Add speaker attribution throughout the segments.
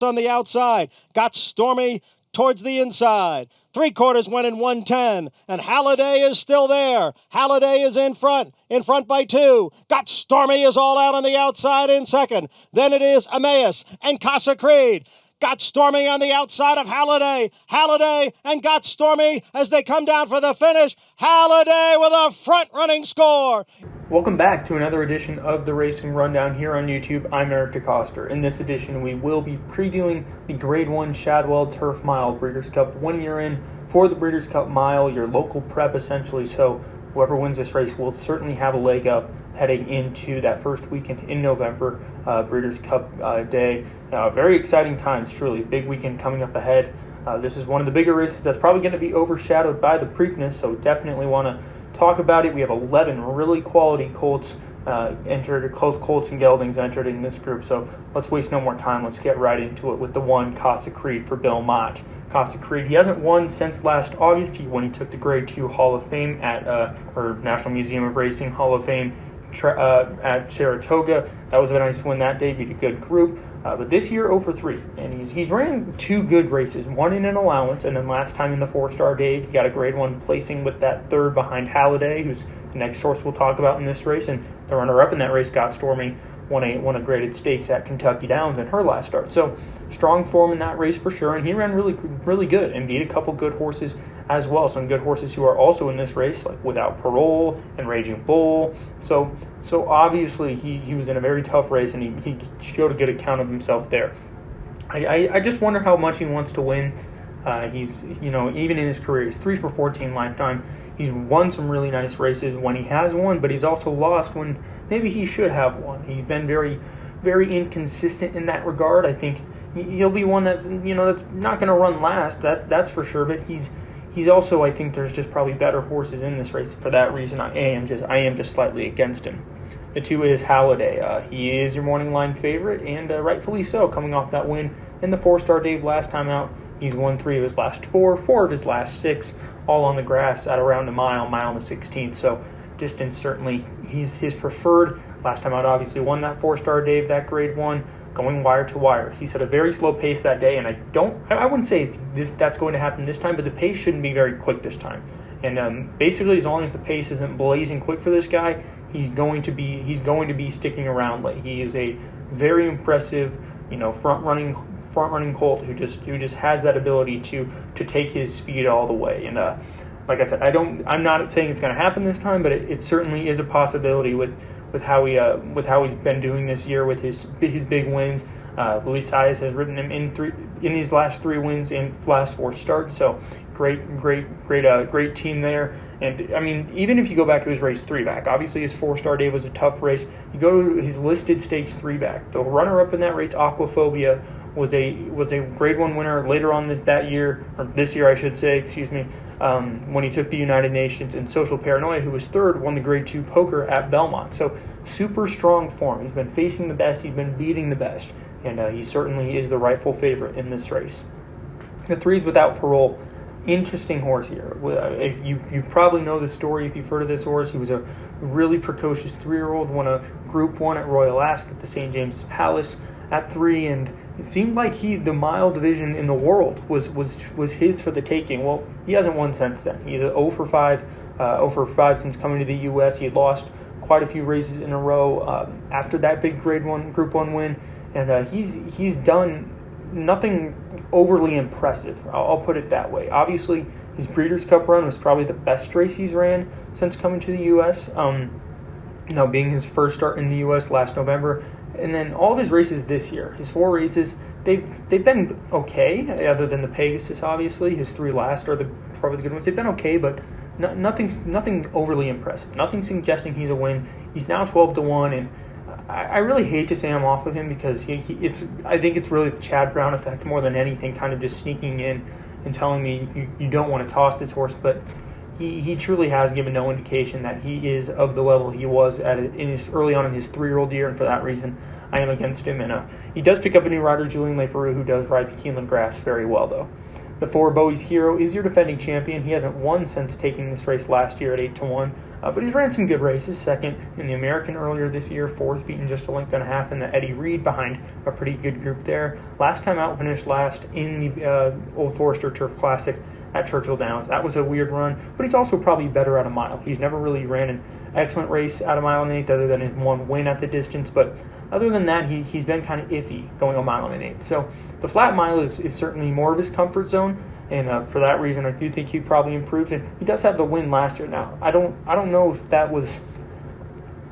Speaker 1: on the outside. Got Stormy towards the inside. 3/4 went in 1:10, and Halliday is still there. Halliday is in front by 2. Got Stormy is all out on the outside in second. Then it is Emmaus and Casa Creed. Got Stormy on the outside of Halliday. Halliday and Got Stormy as they come down for the finish. Halliday with a front-running score.
Speaker 2: Welcome back to another edition of the Racing Rundown here on YouTube. I'm Eric DeCoster. In this edition, we will be previewing the Grade 1 Shadwell Turf Mile Breeders' Cup 1 year in for the Breeders' Cup Mile, your local prep essentially. So whoever wins this race will certainly have a leg up heading into that first weekend in November, Breeders' Cup Day. Very exciting times, truly. Big weekend coming up ahead. This is one of the bigger races that's probably going to be overshadowed by the Preakness, so definitely want to talk about it. We have 11 really quality colts entered, colts and geldings entered in this group, so let's waste no more time. Let's get right into it with the one Casa Creed for Bill Mott. Casa Creed, he hasn't won since last August when he took the Grade 2 Hall of Fame at or National Museum of Racing Hall of Fame at Saratoga. That was a nice win that day, beat a good group. But this year, 0-3, and he's ran 2 good races, one in an allowance, and then last time in the 4-star Dave, he got a Grade 1 placing with that third behind Halliday, who's the next horse we'll talk about in this race, and the runner-up in that race, Got Stormy, won a graded stakes at Kentucky Downs in her last start. So strong form in that race for sure, and he ran really good and beat a couple good horses as well. Some good horses who are also in this race, like Without Parole and Raging Bull. So obviously he was in a very tough race, and he showed a good account of himself there. I just wonder how much he wants to win. He's, even in his career, he's 3 for 14 lifetime. He's won some really nice races when he has won, but he's also lost when maybe he should have won. He's been very, very inconsistent in that regard. I think he'll be one that's not going to run last. That's for sure. But he's also, I think there's just probably better horses in this race. For that reason, I am just slightly against him. The 2 is Halliday. He is your morning line favorite, and rightfully so, coming off that win in the 4-star Dave last time out. He's won 3 of his last 4 of his last 6, all on the grass at around a mile and the 16th. So distance, certainly he's his preferred. Last time out, obviously won that 4-star Dave, that Grade 1, going wire to wire. He set a very slow pace that day, and I wouldn't say that's going to happen this time, but the pace shouldn't be very quick this time. And basically, as long as the pace isn't blazing quick for this guy, he's going to be sticking around late. He is a very impressive, front running colt who just has that ability to take his speed all the way. And like I said, I'm not saying it's going to happen this time, but it certainly is a possibility with how he's been doing this year with his big wins. Luis Saez has ridden him in his last 3 wins in last 4 starts. So great team there. And I mean, even if you go back to his race 3 back, obviously his 4-star Dave was a tough race. You go to his listed stakes 3 back. The runner-up in that race, Aquaphobia, was a Grade 1 winner later on this year I should say, when he took the United Nations, and Social Paranoia, who was 3rd, won the Grade 2 Poker at Belmont. So super strong form. He's been facing the best. He's been beating the best. And he certainly is the rightful favorite in this race. The 3 is Without Parole. Interesting horse here. If you probably know the story if you've heard of this horse. He was a really precocious 3-year-old, won a Group 1 at Royal Ascot at the St. James's Palace at 3, and it seemed like the mile division in the world was his for the taking. Well, he hasn't won since then. He's 0 for 5 since coming to the U.S. He had lost quite a few races in a row after that big Grade 1 Group 1 win, and he's done nothing overly impressive. I'll put it that way. Obviously, his Breeders' Cup run was probably the best race he's ran since coming to the U.S. Being his first start in the U.S. last November. And then all of his races this year, his 4 races, they've been okay, other than the Pegasus, obviously. His 3 last are probably the good ones. They've been okay, but nothing overly impressive. Nothing suggesting he's a win. He's now 12-1, and I really hate to say I'm off of him because I think it's really the Chad Brown effect more than anything, kind of just sneaking in and telling me you don't want to toss this horse, but he truly has given no indication that he is of the level he was early on in his 3-year-old year, and for that reason, I am against him. And he does pick up a new rider, Julian Leperoux, who does ride the Keeneland grass very well, though. The 4, Bowie's Hero, is your defending champion. He hasn't won since taking this race last year at 8-1, but he's ran some good races. Second in the American earlier this year, fourth, beaten just a length and a half in the Eddie Reed behind a pretty good group there. Last time out, finished last in the Old Forester Turf Classic at Churchill Downs. That was a weird run, but he's also probably better at a mile. He's never really ran an excellent race at a mile and an eighth other than his one win at the distance, but other than that, he's been kind of iffy going a mile and an eighth. So the flat mile is certainly more of his comfort zone, and for that reason, I do think he probably improves. And he does have the win last year. Now, I don't know if that was,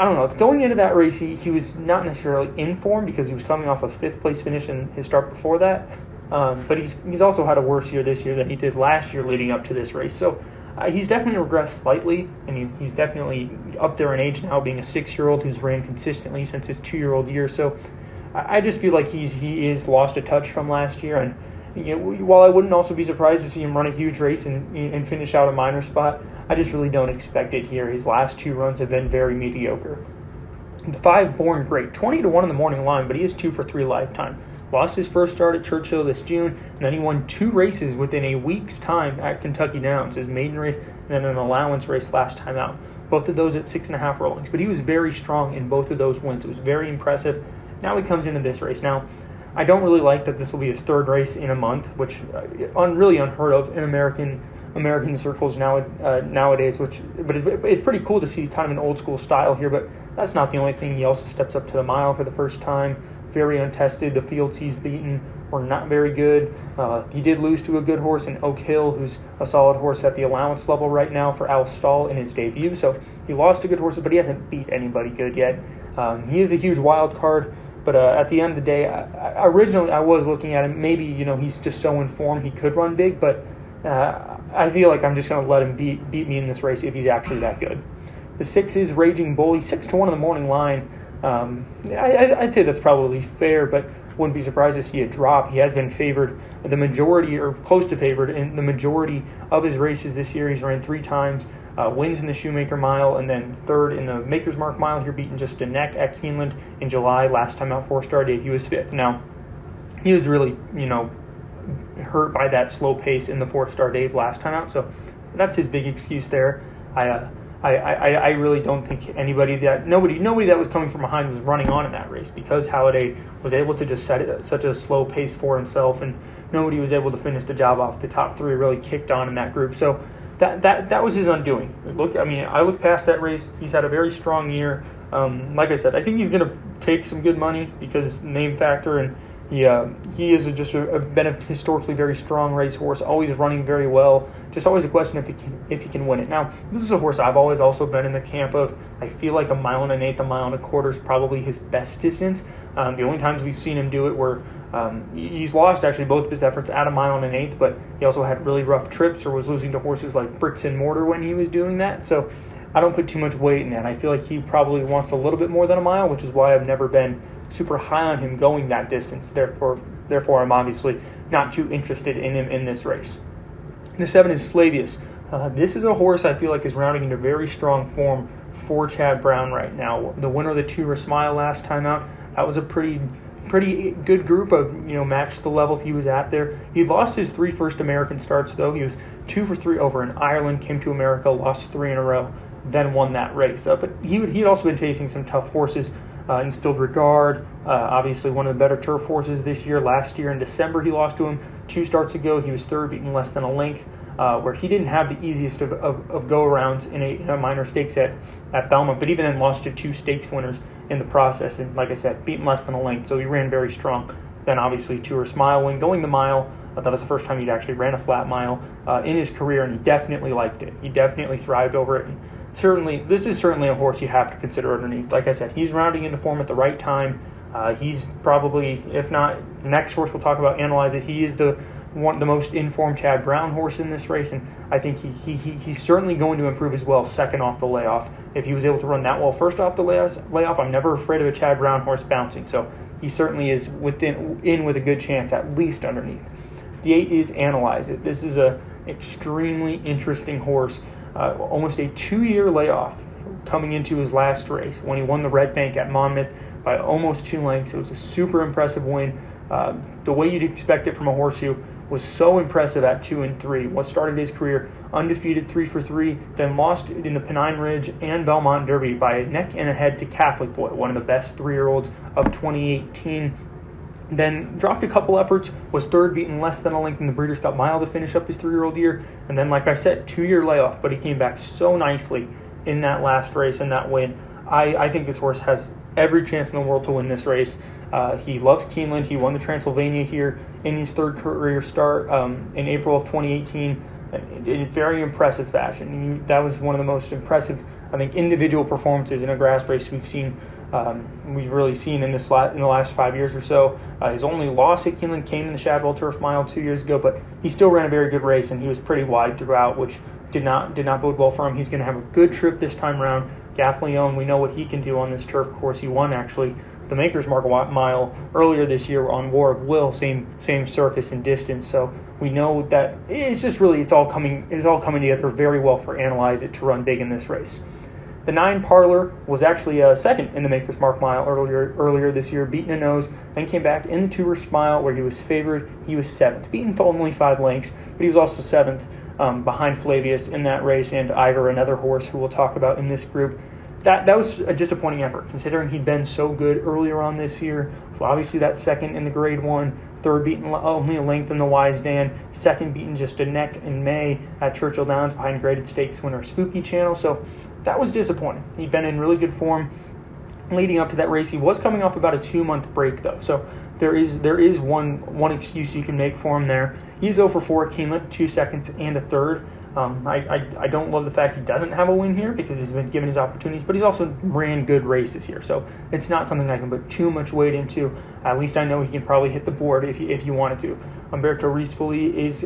Speaker 2: I don't know. Going into that race, he was not necessarily in form because he was coming off a 5th place finish in his start before that. But he's also had a worse year this year than he did last year leading up to this race. So he's definitely regressed slightly, and he's definitely up there in age now, being a 6-year-old who's ran consistently since his 2-year-old year. So I just feel like he is lost a touch from last year. And while I wouldn't also be surprised to see him run a huge race and finish out a minor spot, I just really don't expect it here. His last 2 runs have been very mediocre. The 5, Born Great, 20-1 in the morning line, but he is 2 for 3 lifetime. Lost his first start at Churchill this June, and then he won 2 races within a week's time at Kentucky Downs, his maiden race and then an allowance race last time out. Both of those at 6.5 rollings, but he was very strong in both of those wins. It was very impressive. Now he comes into this race. Now, I don't really like that this will be his 3rd race in a month, which really unheard of in American circles nowadays. But it's pretty cool to see kind of an old school style here. But that's not the only thing. He also steps up to the mile for the first time. Very untested. The fields he's beaten were not very good. He did lose to a good horse in Oak Hill, who's a solid horse at the allowance level right now for Al Stahl in his debut. So he lost to good horses, but he hasn't beat anybody good yet. He is a huge wild card, but at the end of the day, originally I was looking at him. Maybe he's just so in form he could run big, but I feel like I'm just going to let him beat me in this race if he's actually that good. The 6 is Raging Bull. He's 6-1 in the morning line. I'd say that's probably fair, but wouldn't be surprised to see a drop. He has been favored the majority, or close to favored, in the majority of his races this year. He's ran 3 times, wins in the Shoemaker Mile, and then 3rd in the Maker's Mark Mile. Here, beaten just a neck at Keeneland in July. Last time out, 4-star Dave, he was 5th. Now, he was really, hurt by that slow pace in the 4-star Dave last time out, so that's his big excuse there. I really don't think nobody that was coming from behind was running on in that race, because Halliday was able to just set it such a slow pace for himself, and nobody was able to finish the job off. The top 3 really kicked on in that group, so that was his undoing. I look past that race. He's had a very strong year. Like I said, I think he's going to take some good money because name factor, and he is been a historically very strong racehorse, always running very well. Just always a question if he can win it. Now, this is a horse I've always also been in the camp of. I feel like a mile and an eighth, a mile and a quarter is probably his best distance. The only times we've seen him do it were he's lost actually both of his efforts at a mile and an eighth, but he also had really rough trips or was losing to horses like Bricks and Mortar when he was doing that. So I don't put too much weight in that. I feel like he probably wants a little bit more than a mile, which is why I've never been super high on him going that distance. Therefore, I'm obviously not too interested in him in this race. The 7 is Flavius. This is a horse I feel like is rounding into very strong form for Chad Brown right now. The winner of the 2 Smile last time out, that was a pretty good group of, matched the level he was at there. He lost his 3 first American starts, though. He was 2 for 3 over in Ireland, came to America, lost 3 in a row, then won that race. But he'd also been facing some tough horses. Instilled Regard, obviously one of the better turf horses this year. Last year in December, he lost to him. 2 starts ago, he was 3rd, beaten less than a length, where he didn't have the easiest of go-arounds in a minor stakes at Belmont, but even then lost to 2 stakes winners in the process. And like I said, beaten less than a length, so he ran very strong. Then obviously Tour Smile when going the mile. That was the first time he'd actually ran a flat mile in his career, and he definitely liked it. He definitely thrived over it. And this is certainly a horse you have to consider underneath. Like I said, he's rounding into form at the right time. He's probably, if not the next horse we'll talk about, analyze it, he is the most informed Chad Brown horse in this race, and I think he's certainly going to improve as well second off the layoff. If he was able to run that well first off the layoff, I'm never afraid of a Chad Brown horse bouncing, so he certainly is in with a good chance, at least underneath. The 8 is Analyze It. This is a extremely interesting horse. Almost a 2-year layoff coming into his last race when he won the Red Bank at Monmouth by almost 2 lengths. It was a super impressive win. the way you'd expect it from a horse who was so impressive at 2 and 3. What started his career undefeated 3 for 3, then lost in the Pennine Ridge and Belmont Derby by a neck and a head to Catholic Boy, one of the best 3-year-olds of 2018. Then dropped a couple efforts, was third, beaten less than a length in the Breeders' Cup Mile to finish up his 3-year-old year. And then, like I said, 2-year layoff, but he came back so nicely in that last race and that win. I think this horse has every chance in the world to win this race. He loves Keeneland. He won the Transylvania here in his third career start in April of 2018 in very impressive fashion. That was one of the most impressive, I think, individual performances in a grass race we've really seen in the last 5 years or so. His only loss at Keeneland came in the Shadwell Turf Mile 2 years ago, but he still ran a very good race, and he was pretty wide throughout, which did not bode well for him. He's going to have a good trip this time around. Gaffleon, we know what he can do on this turf course. He won, actually, the Maker's Mark Mile earlier this year on War of Will, same surface and distance. So we know that it's all coming together very well for Analyze It to run big in this race. The 9 Parlor was actually second in the Maker's Mark Mile earlier this year, beaten a nose, then came back in the Tourist Mile where he was favored. He was 7th, beaten for only 5 lengths, but he was also 7th behind Flavius in that race, and Ivor, another horse who we'll talk about in this group. That was a disappointing effort, considering he'd been so good earlier on this year. So obviously that second in the Grade 1, third beaten only a length in the Wise Dan, second beaten just a neck in May at Churchill Downs behind graded stakes winner Spooky Channel. So that was disappointing. He'd been in really good form leading up to that race. He was coming off about a 2-month break, though. So there is one excuse you can make for him there. He's 0 for 4 at Keeneland, 2 seconds and a third. I don't love the fact he doesn't have a win here because he's been given his opportunities, but he's also ran good races here. So it's not something I can put too much weight into. At least I know he can probably hit the board if you wanted to. Umberto Rispoli is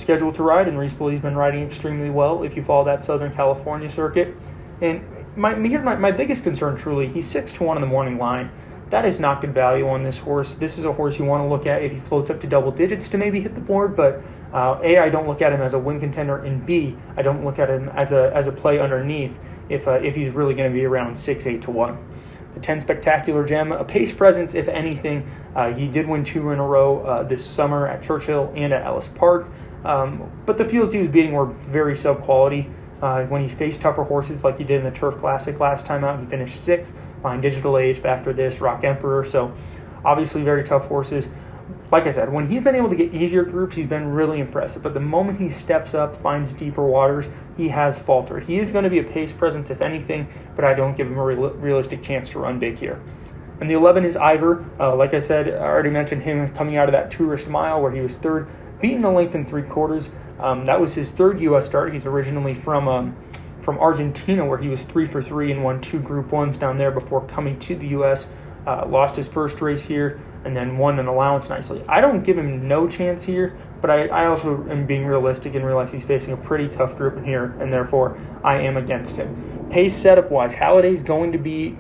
Speaker 2: scheduled to ride, and Rispoli's been riding extremely well if you follow that Southern California circuit. And my biggest concern, truly, he's 6-1 in the morning line. That is not good value on this horse. This is a horse you want to look at if he floats up to double digits to maybe hit the board, but A, I don't look at him as a win contender, and B, I don't look at him as a play underneath if he's really going to be around 6-8 to 1. The 10 Spectacular Gem, a pace presence, if anything. He did win 2 in a row this summer at Churchill and at Ellis Park, but the fields he was beating were very sub-quality. When he faced tougher horses like he did in the Turf Classic last time out, he finished 6th behind Digital Age, Factor This, Rock Emperor. So obviously very tough horses. Like I said, when he's been able to get easier groups, he's been really impressive. But the moment he steps up, finds deeper waters, he has faltered. He is going to be a pace presence, if anything, but I don't give him a realistic chance to run big here. And the 11 is Ivor. Like I said, I already mentioned him coming out of that Tourist Mile where he was third, beaten a length and 3/4. That was his third U.S. start. He's originally from Argentina, where he was 3 for 3 and won 2 Group 1s down there before coming to the U.S. Lost his first race here and then won an allowance nicely. I don't give him no chance here, but I also am being realistic and realize he's facing a pretty tough group in here, and therefore I am against him. Pace setup-wise, Halliday's going to be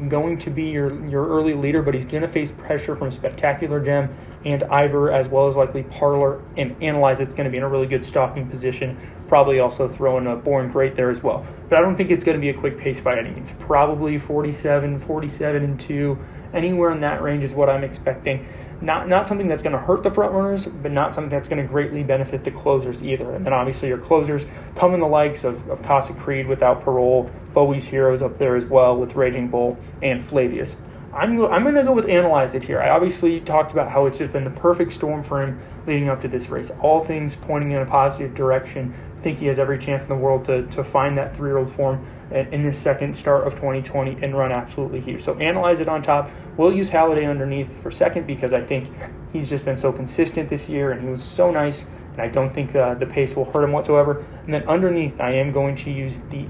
Speaker 2: your early leader, but he's going to face pressure from Spectacular Gem and Ivor, as well as likely Parlor, and Analyze It's going to be in a really good stalking position, probably also throwing a Born Great there as well. But I don't think it's going to be a quick pace by any means. Probably 47 and 2, anywhere in that range is what I'm expecting. Not something that's going to hurt the front runners, but not something that's going to greatly benefit the closers either. And then obviously your closers come in the likes of Casa Creed without Parole, Bowie's Heroes up there as well with Raging Bull and Flavius. I'm going to go with Analyze It here. I obviously talked about how it's just been the perfect storm for him leading up to this race. All things pointing in a positive direction. I think he has every chance in the world to find that 3-year-old form in this second start of 2020 and run absolutely huge. So Analyze It on top. We'll use Halliday underneath for second because I think he's just been so consistent this year and he was so nice, and I don't think the pace will hurt him whatsoever. And then underneath, I am going to use the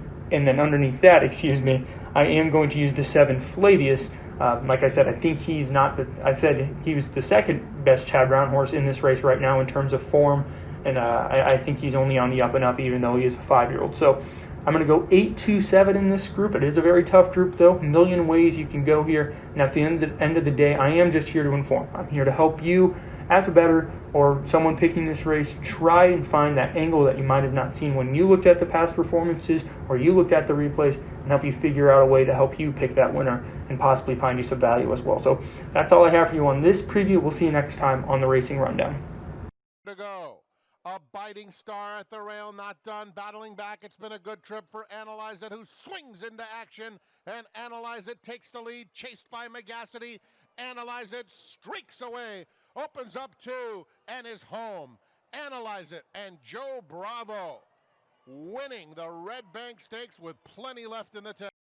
Speaker 2: 7 Flavius. Like I said, I think he's not I said he was the second best Chad Brown horse in this race right now in terms of form, and I think he's only on the up and up, even though he is a 5-year-old. So I'm going to go 8-2-7 in this group. It is a very tough group, though. A million ways you can go here. And at the end of the day, I am just here to inform. I'm here to help you as a bettor or someone picking this race, try and find that angle that you might have not seen when you looked at the past performances or you looked at the replays, and help you figure out a way to help you pick that winner and possibly find you some value as well. So that's all I have for you on this preview. We'll see you next time on the Racing Rundown.
Speaker 3: To go. A biting star at the rail, not done, battling back. It's been a good trip for Analyze It, who swings into action, and Analyze It takes the lead, chased by Megacity. Analyze It streaks away, opens up two, and is home. Analyze It and Joe Bravo winning the Red Bank Stakes with plenty left in the tank.